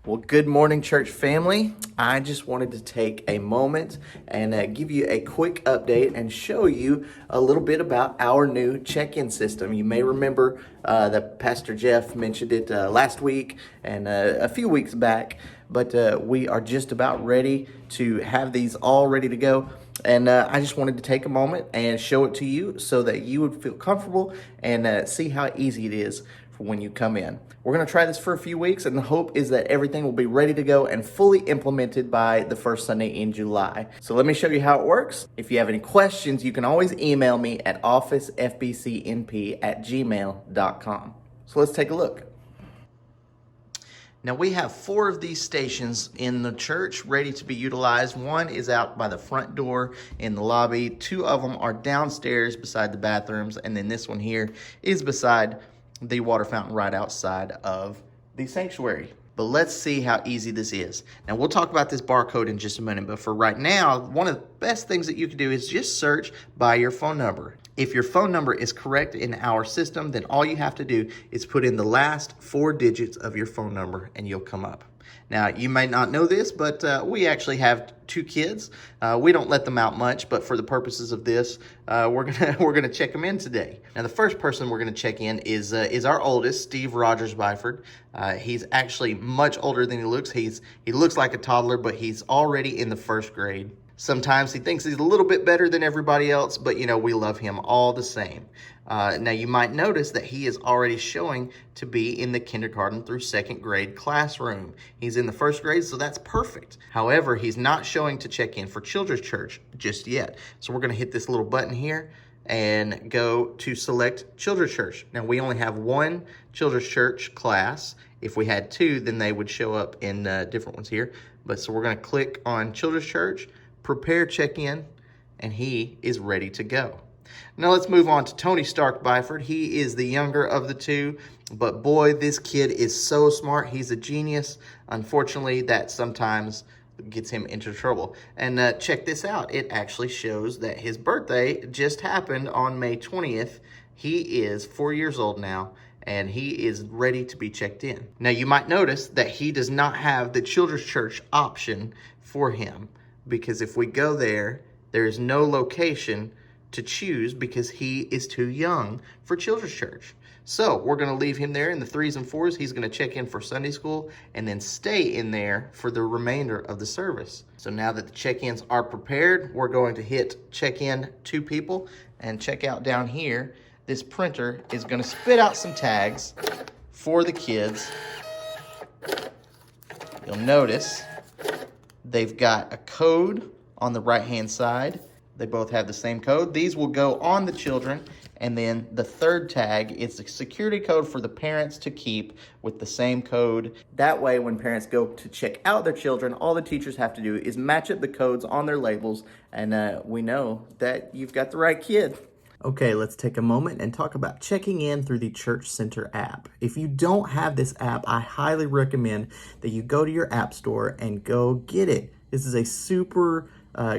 Well, good morning, church family. I just wanted to take a moment and give you a quick update and show you a little bit about our new check-in system. You may remember that Pastor Jeff mentioned it last week and a few weeks back, but we are just about ready to have these all ready to go. And I just wanted to take a moment and show it to you so that you would feel comfortable and see how easy it is for when you come in. We're going to try this for a few weeks, and the hope is that everything will be ready to go and fully implemented by the first Sunday in July. So let me show you how it works. If you have any questions, you can always email me at officefbcnp@gmail.com. So let's take a look. Now we have 4 of these stations in the church ready to be utilized. One is out by the front door in the lobby. 2 of them are downstairs beside the bathrooms. And then this one here is beside the water fountain right outside of the sanctuary. But let's see how easy this is. Now we'll talk about this barcode in just a minute, but for right now, one of the best things that you can do is just search by your phone number. If your phone number is correct in our system, then all you have to do is put in the last 4 digits of your phone number and you'll come up. Now, you may not know this, but we actually have 2 kids. We don't let them out much, but for the purposes of this, we're gonna check them in today. Now, the first person we're gonna check in is our oldest, Steve Rogers Byford. He's actually much older than he looks. He looks like a toddler, but he's already in the 1st grade. Sometimes he thinks he's a little bit better than everybody else, but we love him all the same. Now you might notice that he is already showing to be in the kindergarten through 2nd grade classroom. He's in the 1st grade, so that's perfect. However, he's not showing to check in for Children's Church just yet. So we're gonna hit this little button here and go to select Children's Church. Now we only have 1 Children's Church class. If we had 2, then they would show up in different ones here. But so we're gonna click on Children's Church, prepare check-in, and he is ready to go. Now let's move on to Tony Stark Byford. He is the younger of the 2, but boy, this kid is so smart. He's a genius. Unfortunately, that sometimes gets him into trouble. And check this out. It actually shows that his birthday just happened on May 20th. He is 4 years old now, and he is ready to be checked in. Now you might notice that he does not have the Children's Church option for him, because if we go there, there is no location to choose because he is too young for Children's Church. So we're going to leave him there in the 3s and 4s. He's going to check in for Sunday school and then stay in there for the remainder of the service. So now that the check-ins are prepared, we're going to hit check in 2 people and check out down here. This printer is going to spit out some tags for the kids. You'll notice they've got a code on the right-hand side. They both have the same code. These will go on the children. And then the 3rd tag is the security code for the parents to keep with the same code. That way, when parents go to check out their children, all the teachers have to do is match up the codes on their labels. And we know that you've got the right kid. Okay, let's take a moment and talk about checking in through the Church Center app. If you don't have this app, I highly recommend that you go to your app store and go get it. This is a super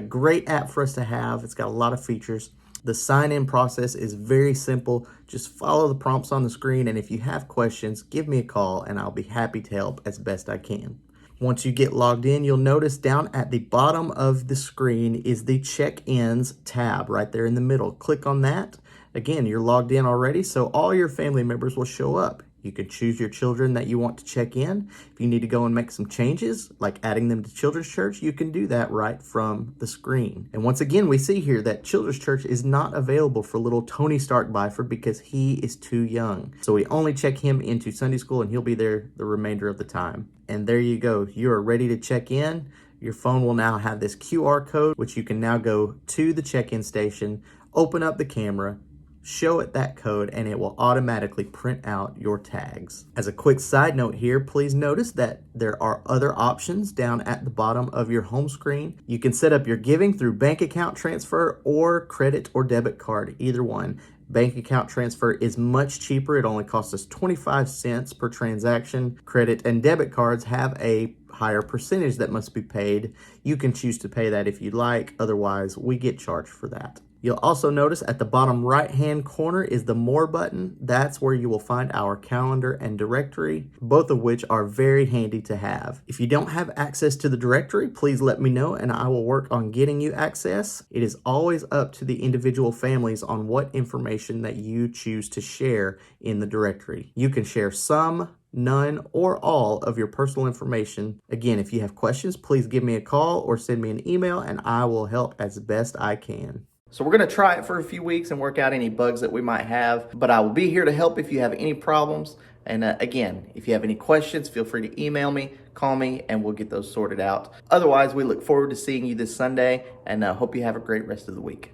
great app for us to have. It's got a lot of features. The sign-in process is very simple. Just follow the prompts on the screen, and if you have questions, give me a call and I'll be happy to help as best I can. Once you get logged in, you'll notice down at the bottom of the screen is the check-ins tab right there in the middle. Click on that. Again, you're logged in already, so all your family members will show up. You can choose your children that you want to check in. If you need to go and make some changes, like adding them to Children's Church, you can do that right from the screen. And once again, we see here that Children's Church is not available for little Tony Stark Byford because he is too young. So we only check him into Sunday school and he'll be there the remainder of the time. And there you go. You are ready to check in. Your phone will now have this QR code, which you can now go to the check-in station, open up the camera, show it that code, and it will automatically print out your tags. As a quick side note here, please notice that there are other options down at the bottom of your home screen. You can set up your giving through bank account transfer or credit or debit card, either one. Bank account transfer is much cheaper. It only costs us 25 cents per transaction. Credit and debit cards have a higher percentage that must be paid. You can choose to pay that if you'd like. Otherwise, we get charged for that. You'll also notice at the bottom right-hand corner is the More button. That's where you will find our calendar and directory, both of which are very handy to have. If you don't have access to the directory, please let me know and I will work on getting you access. It is always up to the individual families on what information that you choose to share in the directory. You can share some, none, or all of your personal information. Again, if you have questions, please give me a call or send me an email and I will help as best I can. So we're going to try it for a few weeks and work out any bugs that we might have, but I will be here to help if you have any problems. And again, if you have any questions, feel free to email me, call me, and we'll get those sorted out. Otherwise, we look forward to seeing you this Sunday and hope you have a great rest of the week.